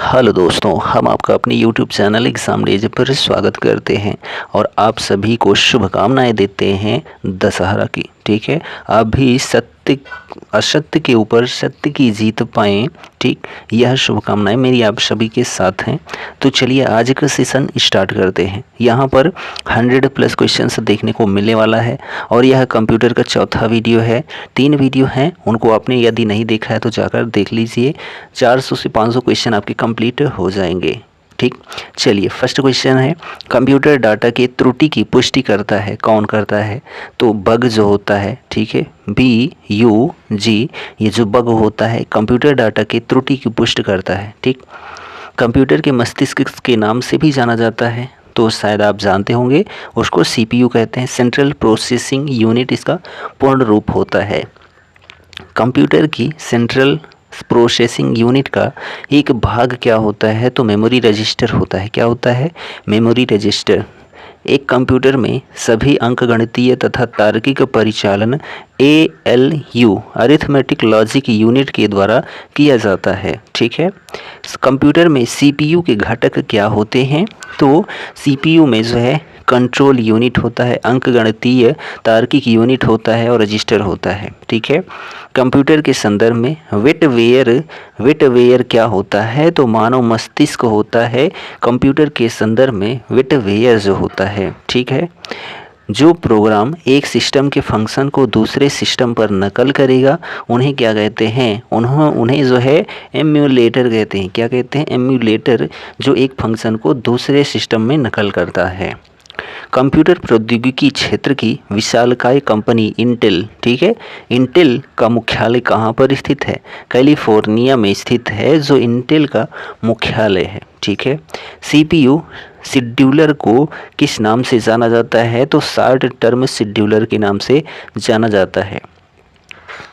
Hello दोस्तों, हम आपका अपने YouTube चैनल एग्ज़ाम डेज पर स्वागत करते हैं और आप सभी को शुभकामनाएं देते हैं दशहरा की। ठीक है, आप भी सत्य असत्य के ऊपर सत्य की जीत पाएं। ठीक, यह शुभकामनाएं मेरी आप सभी के साथ हैं। तो चलिए आज का सेशन स्टार्ट करते हैं। यहाँ पर 100+ क्वेश्चंस देखने को मिलने वाला है और यह कंप्यूटर का चौथा वीडियो है। 3 वीडियो हैं, उनको आपने यदि नहीं देखा है तो जाकर देख लीजिए। 400 से 500 क्वेश्चन आपके कंप्लीट हो जाएंगे। ठीक, चलिए फर्स्ट क्वेश्चन है, कंप्यूटर डाटा के त्रुटि की पुष्टि करता है, कौन करता है? तो बग जो होता है, ठीक है, BUG, ये जो बग होता है कंप्यूटर डाटा के त्रुटि की पुष्टि करता है। ठीक, कंप्यूटर के मस्तिष्क के नाम से भी जाना जाता है, तो शायद आप जानते होंगे, उसको CPU कहते हैं, सेंट्रल प्रोसेसिंग यूनिट इसका पूर्ण रूप होता है। कंप्यूटर की सेंट्रल प्रोसेसिंग यूनिट का एक भाग क्या होता है? तो मेमोरी रजिस्टर होता है। क्या होता है? Memory register. एक कंप्यूटर में सभी अंकगणितीय तथा तार्किक परिचालन ALU अरिथमेटिक लॉजिक यूनिट के द्वारा किया जाता है। ठीक है, कंप्यूटर में CPU के घटक क्या होते हैं? तो CPU में जो है कंट्रोल यूनिट होता है, अंकगणितीय तार्किक यूनिट होता है और रजिस्टर होता है। ठीक है, कंप्यूटर के संदर्भ में वेटवेयर क्या होता है? तो मानव मस्तिष्क होता है कंप्यूटर के संदर्भ में वेटवेयर जो होता है। ठीक है, जो प्रोग्राम एक सिस्टम के फंक्शन को दूसरे सिस्टम पर नकल करेगा उन्हें क्या कहते हैं? उन्हें जो है एम्यूलेटर कहते हैं। क्या कहते हैं? एम्यूलेटर, जो एक फंक्शन को दूसरे सिस्टम में नकल करता है। कंप्यूटर प्रौद्योगिकी क्षेत्र की विशालकाय कंपनी इंटेल, ठीक है, इंटेल का मुख्यालय कहाँ पर स्थित है? कैलिफोर्निया में स्थित है, जो इंटेल का मुख्यालय है। ठीक है, CPU शेड्यूलर को किस नाम से जाना जाता है? तो शॉर्ट टर्म शेड्यूलर के नाम से जाना जाता है।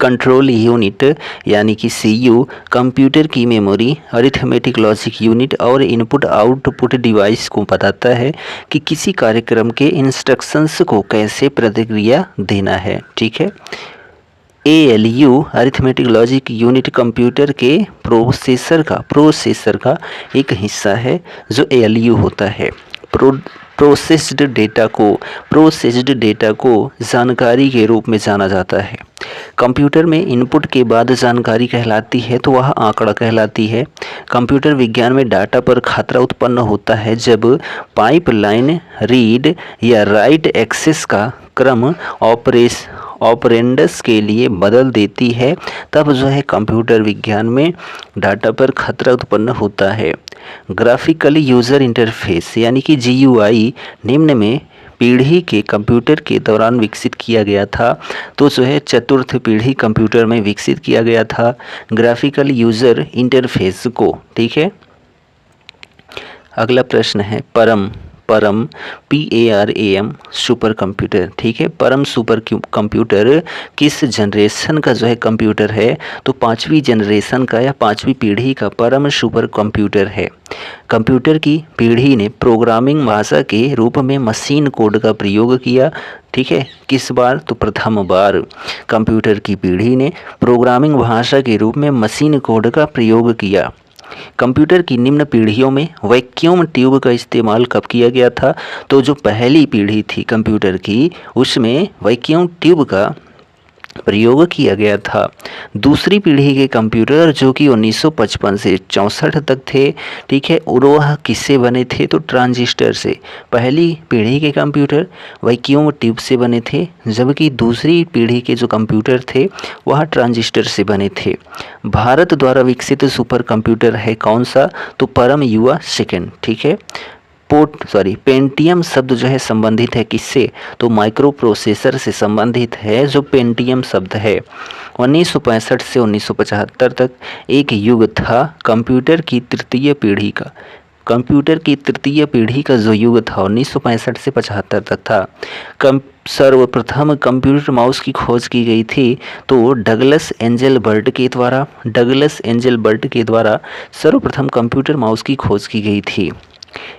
कंट्रोल यूनिट यानी कि CU कंप्यूटर की मेमोरी, अरिथमेटिक लॉजिक यूनिट और इनपुट आउटपुट डिवाइस को बताता है कि किसी कार्यक्रम के इंस्ट्रक्शंस को कैसे प्रतिक्रिया देना है। ठीक है, ALU arithmetic logic unit computer के प्रोसेसर का एक हिस्सा है, जो ALU होता है। प्रोसेस्ड डेटा को जानकारी के रूप में जाना जाता है। कंप्यूटर में इनपुट के बाद जानकारी कहलाती है, तो वह आंकड़ा कहलाती है। कंप्यूटर विज्ञान में डाटा पर खतरा उत्पन्न होता है जब पाइपलाइन रीड या राइट एक्सेस का क्रम ऑपरेंड्स के लिए बदल देती है, तब जो है कंप्यूटर विज्ञान में डाटा पर खतरा उत्पन्न होता है। ग्राफिकली यूज़र इंटरफेस यानी कि GUI निम्न में पीढ़ी के कंप्यूटर के दौरान विकसित किया गया था, तो जो है चतुर्थ पीढ़ी कंप्यूटर में विकसित किया गया था ग्राफिकल यूज़र इंटरफेस को। ठीक है, अगला प्रश्न है परम PARAM सुपर कंप्यूटर। ठीक है, परम सुपर कंप्यूटर किस जनरेशन का जो है कंप्यूटर है? तो 5वीं जनरेशन का या 5वीं पीढ़ी का परम सुपर कंप्यूटर है। कंप्यूटर की पीढ़ी ने प्रोग्रामिंग भाषा के रूप में मशीन कोड का प्रयोग किया। ठीक है, किस बार? तो प्रथम बार कंप्यूटर की पीढ़ी ने प्रोग्रामिंग भाषा के रूप में मशीन कोड का प्रयोग किया। कंप्यूटर की निम्न पीढ़ियों में वैक्यूम ट्यूब का इस्तेमाल कब किया गया था? तो जो पहली पीढ़ी थी कंप्यूटर की, उसमें वैक्यूम ट्यूब का प्रयोग किया गया था। दूसरी पीढ़ी के कंप्यूटर जो कि 1955 से 64 तक थे, ठीक है, और वह किससे बने थे? तो ट्रांजिस्टर से। पहली पीढ़ी के कंप्यूटर वैक्यूम ट्यूब से बने थे, जबकि दूसरी पीढ़ी के जो कंप्यूटर थे वह ट्रांजिस्टर से बने थे। भारत द्वारा विकसित सुपर कंप्यूटर है कौन सा? तो परम युवा सेकंड। ठीक है, पेंटियम शब्द जो है संबंधित है किससे? तो माइक्रो प्रोसेसर से संबंधित है जो पेंटियम शब्द है। 1965 से 1975 तक एक युग था कंप्यूटर की तृतीय पीढ़ी का। कंप्यूटर की तृतीय पीढ़ी का जो युग था 1965 से 75 तक था। सर्वप्रथम कंप्यूटर माउस की खोज की गई थी, तो डगलस एंजेलबर्ट के द्वारा सर्वप्रथम कंप्यूटर माउस की खोज की गई थी।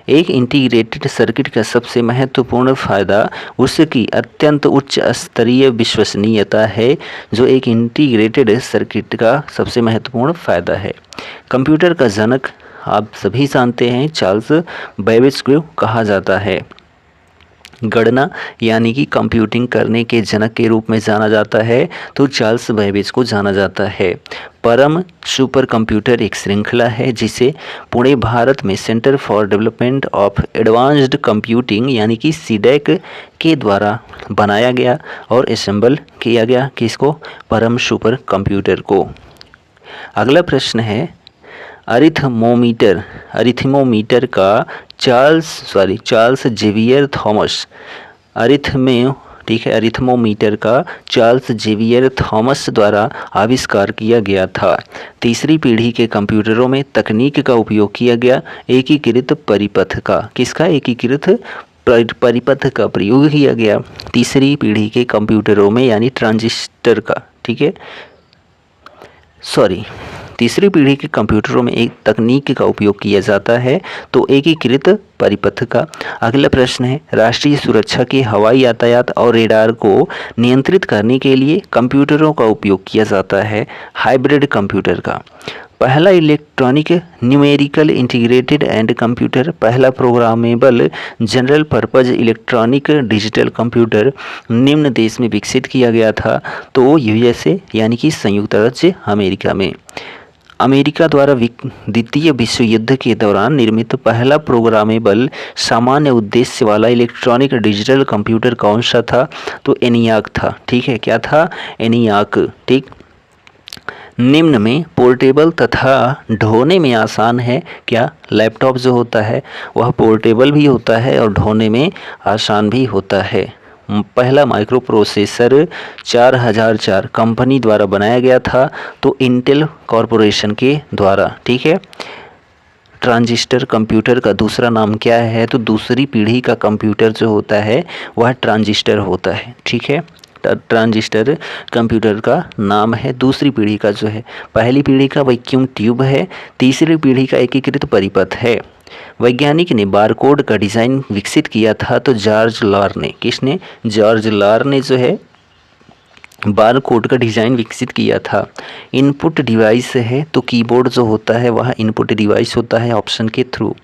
एक इंटीग्रेटेड सर्किट का सबसे महत्वपूर्ण फायदा उसकी अत्यंत उच्च स्तरीय विश्वसनीयता है, जो एक इंटीग्रेटेड सर्किट का सबसे महत्वपूर्ण फायदा है। कंप्यूटर का जनक आप सभी जानते हैं चार्ल्स बेबेज को कहा जाता है। गणना यानी कि कंप्यूटिंग करने के जनक के रूप में जाना जाता है तो चार्ल्स बेबेज को जाना जाता है। परम सुपर कंप्यूटर एक श्रृंखला है जिसे पुणे भारत में centre for development of advanced computing यानी कि सीडैक के द्वारा बनाया गया और असेंबल किया गया। किसको? परम सुपर कंप्यूटर को। अगला प्रश्न है अरिथमोमीटर का चार्ल्स जेवियर थॉमस अरिथमोमीटर का चार्ल्स जेवियर थॉमस द्वारा आविष्कार किया गया था। तीसरी पीढ़ी के कंप्यूटरों में तकनीक का उपयोग किया गया एकीकृत परिपथ का। किसका? एकीकृत परिपथ का प्रयोग किया गया तीसरी पीढ़ी के कंप्यूटरों में, यानी ट्रांजिस्टर का। ठीक है, तीसरी पीढ़ी के कंप्यूटरों में एक तकनीक का उपयोग किया जाता है तो एकीकृत परिपथ का। अगला प्रश्न है राष्ट्रीय सुरक्षा के हवाई यातायात और रेडार को नियंत्रित करने के लिए कंप्यूटरों का उपयोग किया जाता है हाइब्रिड कंप्यूटर का। पहला electronic numerical integrated and computer, पहला programmable general purpose electronic digital computer निम्न देश में विकसित किया गया था तो यूएसए यानी कि संयुक्त राज्य अमेरिका में। अमेरिका द्वारा द्वितीय विश्व युद्ध के दौरान निर्मित पहला प्रोग्रामेबल सामान्य उद्देश्य वाला इलेक्ट्रॉनिक डिजिटल कंप्यूटर कौन सा था? तो एनियाक था। ठीक है, क्या था? एनियाक। ठीक, निम्न में पोर्टेबल तथा ढोने में आसान है क्या? लैपटॉप जो होता है वह पोर्टेबल भी होता है और ढोने में आसान भी होता है। पहला माइक्रो प्रोसेसर 4004 कंपनी द्वारा बनाया गया था तो इंटेल कॉरपोरेशन के द्वारा। ठीक है, ट्रांजिस्टर कंप्यूटर का दूसरा नाम क्या है? तो दूसरी पीढ़ी का कंप्यूटर जो होता है वह ट्रांजिस्टर होता है। ठीक है, ट्रांजिस्टर कंप्यूटर का नाम है दूसरी पीढ़ी का जो है। पहली पीढ़ी का वैक्यूम ट्यूब है, तीसरी पीढ़ी का एकीकृत परिपथ है। वैज्ञानिक ने बारकोड का डिज़ाइन विकसित किया था तो जॉर्ज लॉर ने। किसने? जॉर्ज लॉर ने जो है बारकोड का डिज़ाइन विकसित किया था। इनपुट डिवाइस है तो कीबोर्ड जो होता है वह इनपुट डिवाइस होता है ऑप्शन के थ्रू।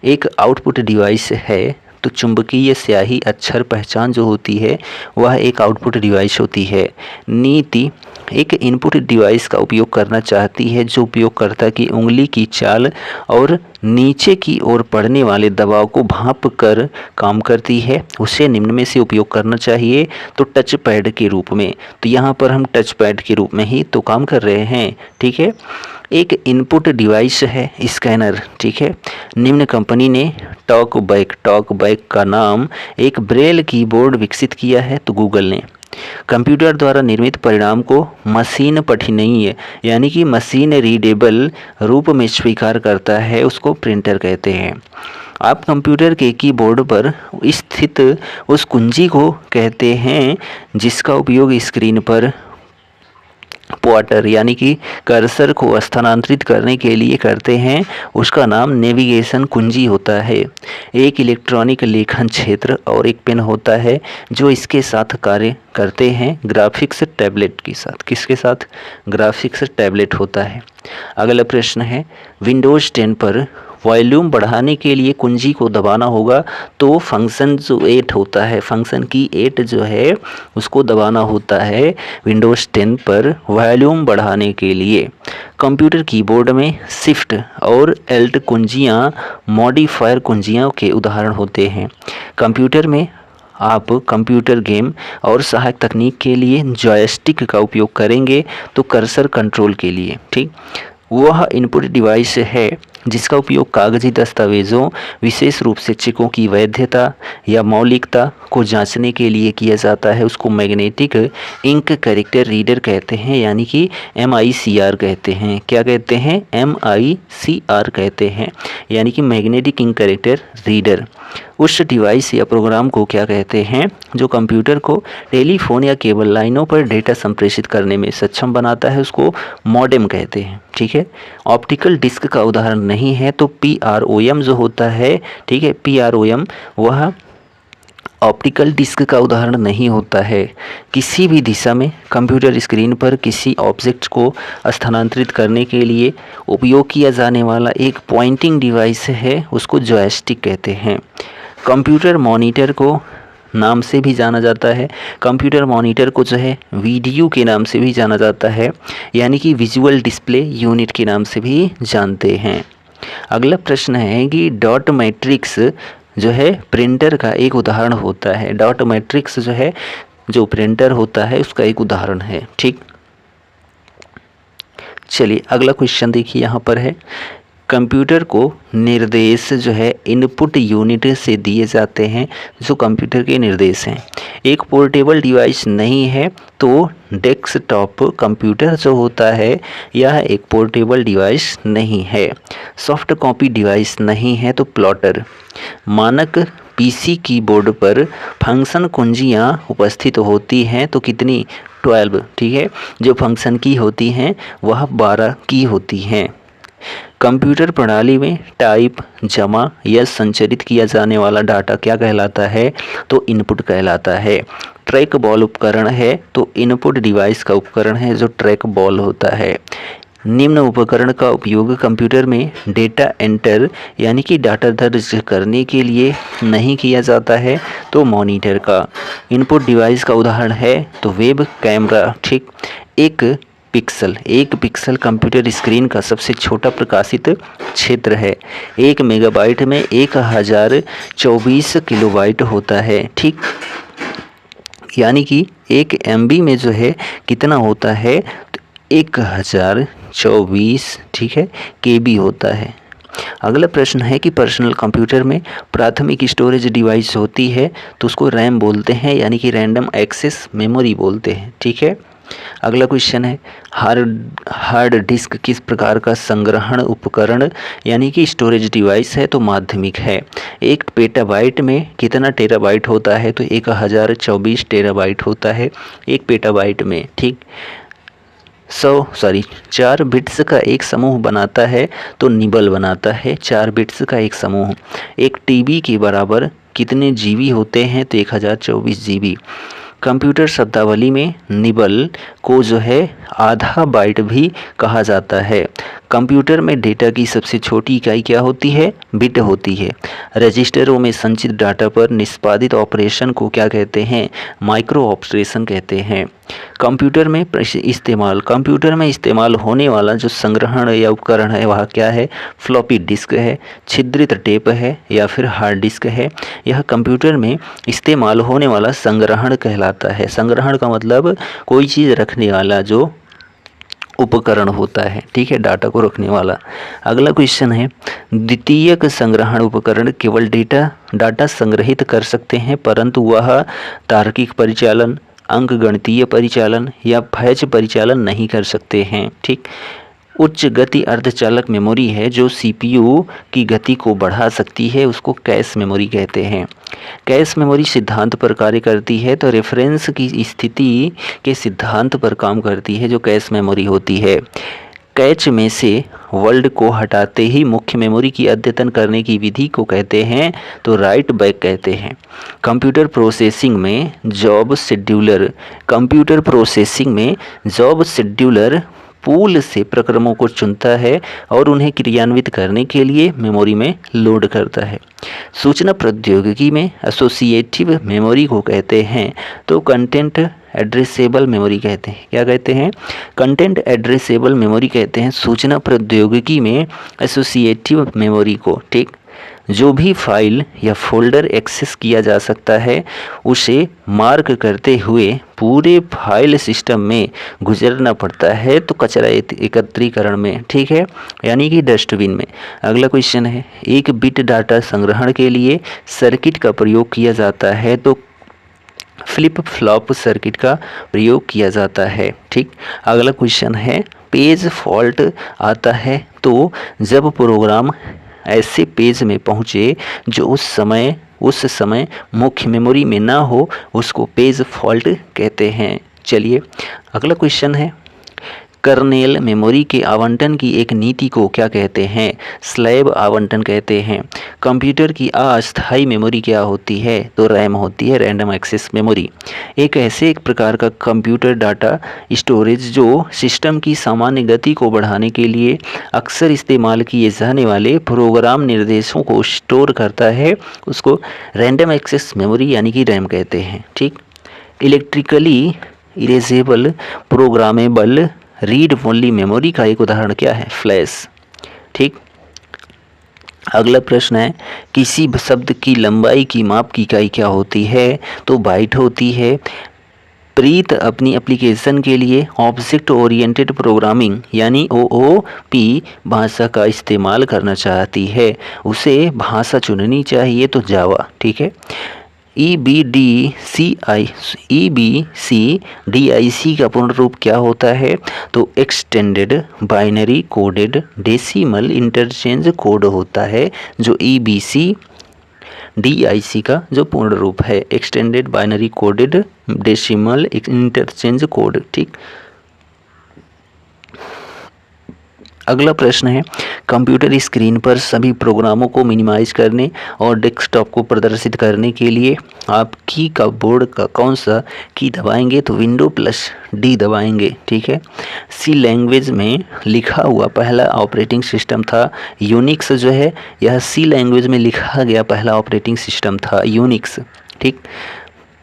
एक आउटपुट डिवाइस है तो चुंबकीय स्याही अक्षर पहचान जो होती है वह एक आउटपुट डिवाइस होती है। नीति एक इनपुट डिवाइस का उपयोग करना चाहती है जो उपयोगकर्ता की उंगली की चाल और नीचे की ओर पड़ने वाले दबाव को भांप कर काम करती है। उसे निम्न में से उपयोग करना चाहिए तो टच पैड के रूप में। तो यहाँ पर हम टच पैड के रूप में ही तो काम कर रहे हैं। ठीक है, एक इनपुट डिवाइस है स्कैनर। ठीक है, निम्न कंपनी ने टॉक बैक का नाम एक ब्रेल कीबोर्ड विकसित किया है तो गूगल ने। कंप्यूटर द्वारा निर्मित परिणाम को मशीन पठनीय यानी कि मशीन रीडेबल रूप में स्वीकार करता है, उसको प्रिंटर कहते हैं। आप कंप्यूटर के कीबोर्ड पर स्थित उस कुंजी को कहते हैं जिसका उपयोग स्क्रीन पर पॉइंटर यानी कि कर्सर को स्थानांतरित करने के लिए करते हैं, उसका नाम नेविगेशन कुंजी होता है। एक इलेक्ट्रॉनिक लेखन क्षेत्र और एक पेन होता है जो इसके साथ कार्य करते हैं ग्राफिक्स टैबलेट के साथ। किसके साथ? ग्राफिक्स टैबलेट होता है। अगला प्रश्न है विंडोज़ 10 पर वॉल्यूम बढ़ाने के लिए कुंजी को दबाना होगा तो फंक्शन जो 8 होता है, फंक्शन की 8 जो है उसको दबाना होता है विंडोज़ 10 पर वॉल्यूम बढ़ाने के लिए। कंप्यूटर कीबोर्ड में शिफ्ट और एल्ट कुंजियाँ मॉडिफायर कुंजियों के उदाहरण होते हैं। कंप्यूटर में आप कंप्यूटर गेम और सहायक तकनीक के लिए जॉयस्टिक का उपयोग करेंगे तो कर्सर कंट्रोल के लिए। ठीक, वह इनपुट डिवाइस है जिसका उपयोग कागजी दस्तावेज़ों विशेष रूप से चेकों की वैधता या मौलिकता को जांचने के लिए किया जाता है, उसको मैग्नेटिक इंक कैरेक्टर रीडर कहते हैं यानी कि MICR कहते हैं। क्या कहते हैं? MICR कहते हैं यानी कि मैग्नेटिक इंक कैरेक्टर रीडर। उस डिवाइस या प्रोग्राम को क्या कहते हैं जो कंप्यूटर को टेलीफोन या केबल लाइनों पर डेटा संप्रेषित करने में सक्षम बनाता है, उसको मॉडेम कहते हैं। ठीक है, ऑप्टिकल डिस्क का उदाहरण नहीं है तो PROM जो होता है, ठीक है, PROM वह ऑप्टिकल डिस्क का उदाहरण नहीं होता है। किसी भी दिशा में कंप्यूटर स्क्रीन पर किसी ऑब्जेक्ट को स्थानांतरित करने के लिए उपयोग किया जाने वाला एक पॉइंटिंग डिवाइस है, उसको जॉयस्टिक कहते हैं। कंप्यूटर मॉनिटर को नाम से भी जाना जाता है। कंप्यूटर मॉनिटर को जो है वीडियो के नाम से भी जाना जाता है, यानी कि विजुअल डिस्प्ले यूनिट के नाम से भी जानते हैं। अगला प्रश्न है कि डॉट मैट्रिक्स जो है प्रिंटर का एक उदाहरण होता है। डॉट मैट्रिक्स जो है जो प्रिंटर होता है उसका एक उदाहरण है। ठीक, चलिए अगला क्वेश्चन देखिए, यहाँ पर है कंप्यूटर को निर्देश जो है इनपुट यूनिट से दिए जाते हैं, जो कंप्यूटर के निर्देश हैं। एक पोर्टेबल डिवाइस नहीं है तो डेस्कटॉप कंप्यूटर जो होता है यह एक पोर्टेबल डिवाइस नहीं है। सॉफ्ट कॉपी डिवाइस नहीं है तो प्लॉटर। मानक पीसी कीबोर्ड पर फंक्शन कुंजियाँ उपस्थित होती हैं तो कितनी? 12। ठीक है, जो फंक्शन की होती हैं वह 12 की होती हैं। कंप्यूटर प्रणाली में टाइप, जमा या संचरित किया जाने वाला डाटा क्या कहलाता है? तो इनपुट कहलाता है। ट्रैक बॉल उपकरण है तो इनपुट डिवाइस का उपकरण है जो ट्रैक बॉल होता है। निम्न उपकरण का उपयोग कंप्यूटर में डेटा एंटर यानी कि डाटा दर्ज करने के लिए नहीं किया जाता है तो मॉनिटर का। इनपुट डिवाइस का उदाहरण है तो वेब कैमरा। ठीक, एक पिक्सल कंप्यूटर स्क्रीन का सबसे छोटा प्रकाशित क्षेत्र है। 1 मेगाबाइट में 1024 किलोबाइट होता है। ठीक, यानी कि 1 MB में जो है कितना होता है? तो 1024 ठीक है KB होता है। अगला प्रश्न है कि पर्सनल कंप्यूटर में प्राथमिक स्टोरेज डिवाइस होती है तो उसको रैम बोलते हैं, यानी कि रैंडम एक्सेस मेमोरी बोलते हैं। ठीक है, अगला क्वेश्चन है हार्ड डिस्क किस प्रकार का संग्रहण उपकरण यानी कि स्टोरेज डिवाइस है? तो माध्यमिक है। 1 पेटाबाइट में कितना टेराबाइट होता है? तो 1024 टेराबाइट होता है 1 पेटाबाइट में। ठीक, 4 बिट्स का एक समूह बनाता है तो निबल बनाता है 4 बिट्स का एक समूह। 1 TB के बराबर कितने GB होते हैं? तो 1024 GB। कंप्यूटर शब्दावली में निबल को जो है आधा बाइट भी कहा जाता है। कंप्यूटर में डेटा की सबसे छोटी इकाई क्या होती है? बिट होती है। रजिस्टरों में संचित डाटा पर निष्पादित ऑपरेशन को क्या कहते हैं? माइक्रो ऑपरेशन कहते हैं। कंप्यूटर में इस्तेमाल होने वाला जो संग्रहण या उपकरण है वह क्या है? फ्लॉपी डिस्क है, छिद्रित टेप है या फिर हार्ड डिस्क है। यह कंप्यूटर में इस्तेमाल होने वाला संग्रहण कहलाता है। संग्रहण का मतलब कोई चीज़ रखने वाला जो उपकरण होता है। ठीक है, डाटा को रखने वाला। अगला क्वेश्चन है द्वितीयक संग्रहण उपकरण केवल डाटा संग्रहित कर सकते हैं परंतु वह तार्किक परिचालन, अंकगणितीय परिचालन या फैच परिचालन नहीं कर सकते हैं। ठीक, उच्च गति अर्धचालक मेमोरी है जो CPU की गति को बढ़ा सकती है, उसको कैश मेमोरी कहते हैं। कैश मेमोरी सिद्धांत पर कार्य करती है तो रेफरेंस की स्थिति के सिद्धांत पर काम करती है जो कैश मेमोरी होती है। कैच में से वर्ड को हटाते ही मुख्य मेमोरी की अद्यतन करने की विधि को कहते हैं तो राइट बैक कहते हैं। कंप्यूटर प्रोसेसिंग में जॉब शेड्यूलर पूल से प्रक्रमों को चुनता है और उन्हें क्रियान्वित करने के लिए मेमोरी में लोड करता है। सूचना प्रौद्योगिकी में एसोसिएटिव मेमोरी को कहते हैं तो कंटेंट एड्रेसेबल मेमोरी कहते हैं। क्या कहते हैं? कंटेंट एड्रेसेबल मेमोरी कहते हैं सूचना प्रौद्योगिकी में एसोसिएटिव मेमोरी को। ठीक, जो भी फाइल या फोल्डर एक्सेस किया जा सकता है उसे मार्क करते हुए पूरे फाइल सिस्टम में गुजरना पड़ता है तो कचरा एकत्रीकरण में। ठीक है, यानी कि डस्टबिन में। अगला क्वेश्चन है 1 बिट डाटा संग्रहण के लिए सर्किट का प्रयोग किया जाता है तो फ्लिप फ्लॉप सर्किट का प्रयोग किया जाता है। ठीक, अगला क्वेश्चन है पेज फॉल्ट आता है तो जब प्रोग्राम ऐसे पेज में पहुँचे जो उस समय मुख्य मेमोरी में ना हो उसको पेज फॉल्ट कहते हैं। चलिए अगला क्वेश्चन है कर्नेल मेमोरी के आवंटन की एक नीति को क्या कहते हैं? स्लैब आवंटन कहते हैं। कंप्यूटर की अस्थायी मेमोरी क्या होती है? तो रैम होती है, रैंडम एक्सेस मेमोरी। एक ऐसे एक प्रकार का कंप्यूटर डाटा स्टोरेज जो सिस्टम की सामान्य गति को बढ़ाने के लिए अक्सर इस्तेमाल किए जाने वाले प्रोग्राम निर्देशों को स्टोर करता है, उसको रैंडम एक्सेस मेमोरी यानी कि रैम कहते हैं। ठीक। Electrically erasable programmable read only memory का एक उदाहरण क्या है? फ्लैश। ठीक। अगला प्रश्न है, किसी शब्द की लंबाई की माप की इकाई क्या होती है? तो बाइट होती है। प्रीत अपनी एप्लीकेशन के लिए ऑब्जेक्ट ओरिएंटेड प्रोग्रामिंग यानी OOP भाषा का इस्तेमाल करना चाहती है, उसे भाषा चुननी चाहिए तो जावा। ठीक है। EBCDIC का पूर्ण रूप क्या होता है? तो extended binary coded decimal interchange code होता है, जो EBCDIC का जो पूर्ण रूप है, extended binary coded decimal interchange code. ठीक। अगला प्रश्न है, कंप्यूटर स्क्रीन पर सभी प्रोग्रामों को मिनिमाइज करने और डेस्कटॉप को प्रदर्शित करने के लिए आप की का बोर्ड का कौन सा की दबाएंगे? तो Windows+D दबाएंगे। ठीक है। सी लैंग्वेज में लिखा हुआ पहला ऑपरेटिंग सिस्टम था यूनिक्स, जो है यह सी लैंग्वेज में लिखा गया पहला ऑपरेटिंग सिस्टम था यूनिक्स। ठीक।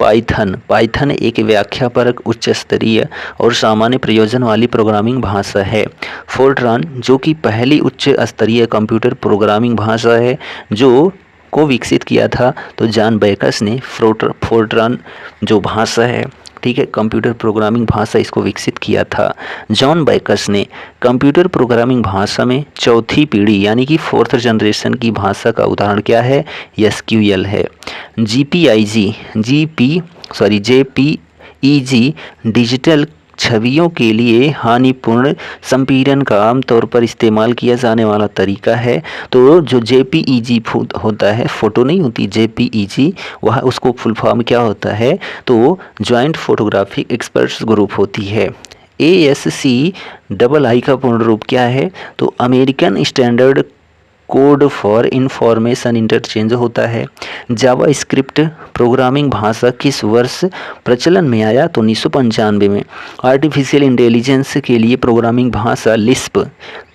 पाइथन एक व्याख्यापरक उच्च स्तरीय और सामान्य प्रयोजन वाली प्रोग्रामिंग भाषा है। फोर्ट्रान जो कि पहली उच्च स्तरीय कंप्यूटर प्रोग्रामिंग भाषा है जो को विकसित किया था, तो जॉन बैकस ने फोर्ट्रान जो भाषा है, ठीक है, कंप्यूटर प्रोग्रामिंग भाषा, इसको विकसित किया था। जॉन बैकस ने कंप्यूटर प्रोग्रामिंग भाषा में चौथी पीढ़ी यानी कि 4th जनरेशन की भाषा का उदाहरण क्या है? SQL है। JPEG डिजिटल छवियों के लिए हानिपूर्ण संपीड़न का आमतौर पर इस्तेमाल किया जाने वाला तरीका है। तो जो JPEG होता है, फोटो नहीं होती JPEG, वह उसको फुल फॉर्म क्या होता है? तो जॉइंट फोटोग्राफिक एक्सपर्ट्स ग्रुप होती है। ASCII का पूर्ण रूप क्या है? तो American standard code for information interchange होता है। जावा स्क्रिप्ट प्रोग्रामिंग भाषा किस वर्ष प्रचलन में आया? तो 1995 में। आर्टिफिशियल इंटेलिजेंस के लिए प्रोग्रामिंग भाषा लिस्प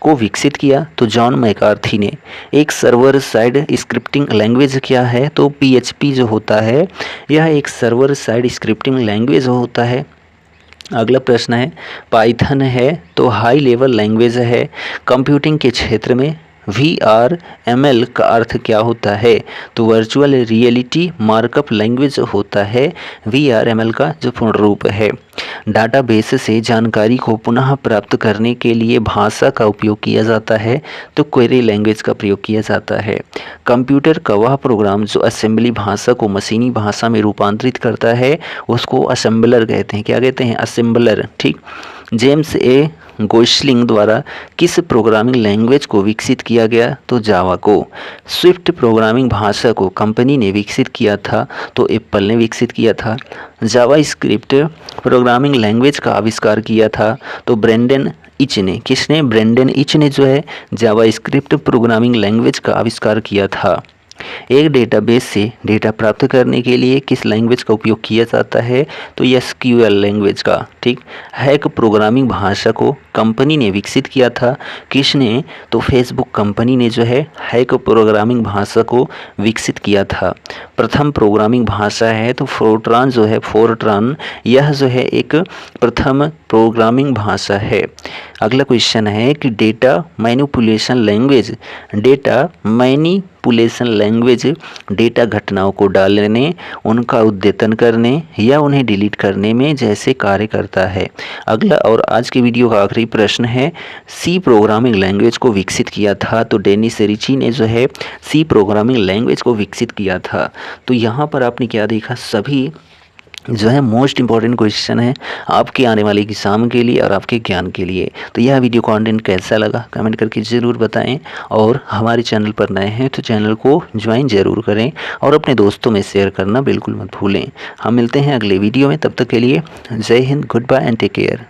को विकसित किया, तो जॉन मैकार्थी ने। एक सर्वर साइड स्क्रिप्टिंग लैंग्वेज क्या है? तो PHP जो होता है, यह एक सर्वर साइड स्क्रिप्टिंग लैंग्वेज होता है। अगला प्रश्न है, पाइथन है तो हाई लेवल लैंग्वेज है। कंप्यूटिंग के क्षेत्र में VRML का अर्थ क्या होता है? तो वर्चुअल रियलिटी मार्कअप लैंग्वेज होता है VRML का जो पूर्ण रूप है। डाटाबेस से जानकारी को पुनः प्राप्त करने के लिए भाषा का उपयोग किया जाता है, तो क्वेरी लैंग्वेज का प्रयोग किया जाता है। कंप्यूटर का वह प्रोग्राम जो असेंबली भाषा को मशीनी भाषा में रूपांतरित करता है, उसको असेंबलर कहते हैं। क्या कहते हैं? असेंबलर। ठीक। जेम्स ए गोस्लिंग द्वारा किस प्रोग्रामिंग लैंग्वेज को विकसित किया गया? तो जावा को। स्विफ्ट प्रोग्रामिंग भाषा को कंपनी ने विकसित किया था, तो एप्पल ने विकसित किया था। जावा स्क्रिप्ट प्रोग्रामिंग लैंग्वेज का आविष्कार किया था, तो ब्रेंडन इच ने। किसने? ब्रेंडन इच ने जो है जावा स्क्रिप्ट प्रोग्रामिंग लैंग्वेज का आविष्कार किया था। एक डेटाबेस से डेटा प्राप्त करने के लिए किस लैंग्वेज का उपयोग किया जाता है? तो SQL लैंग्वेज का। ठीक। हैक प्रोग्रामिंग भाषा को कंपनी ने विकसित किया था। किसने? तो फेसबुक कंपनी ने जो है हैक प्रोग्रामिंग भाषा को विकसित किया था। प्रथम प्रोग्रामिंग भाषा है तो फोर्ट्रान जो है, फोर्ट्रान, यह जो है एक प्रथम प्रोग्रामिंग भाषा है। अगला क्वेश्चन है कि डेटा मैनिपुलेशन लैंग्वेज डेटा घटनाओं को डालने, उनका अद्यतन करने या उन्हें डिलीट करने में जैसे कार्य करता है। अगला और आज के वीडियो का आखिरी प्रश्न है, सी प्रोग्रामिंग लैंग्वेज को विकसित किया था, तो डेनिस रिची ने जो है सी प्रोग्रामिंग लैंग्वेज को विकसित किया था। तो यहाँ पर आपने क्या देखा? सभी जो है मोस्ट इम्पॉर्टेंट क्वेश्चन है आपके आने वाले एग्ज़ाम के लिए और आपके ज्ञान के लिए। तो यह वीडियो कंटेंट कैसा लगा कमेंट करके ज़रूर बताएं, और हमारे चैनल पर नए हैं तो चैनल को ज्वाइन ज़रूर करें और अपने दोस्तों में शेयर करना बिल्कुल मत भूलें। हम मिलते हैं अगले वीडियो में, तब तक के लिए जय हिंद, goodbye and take care.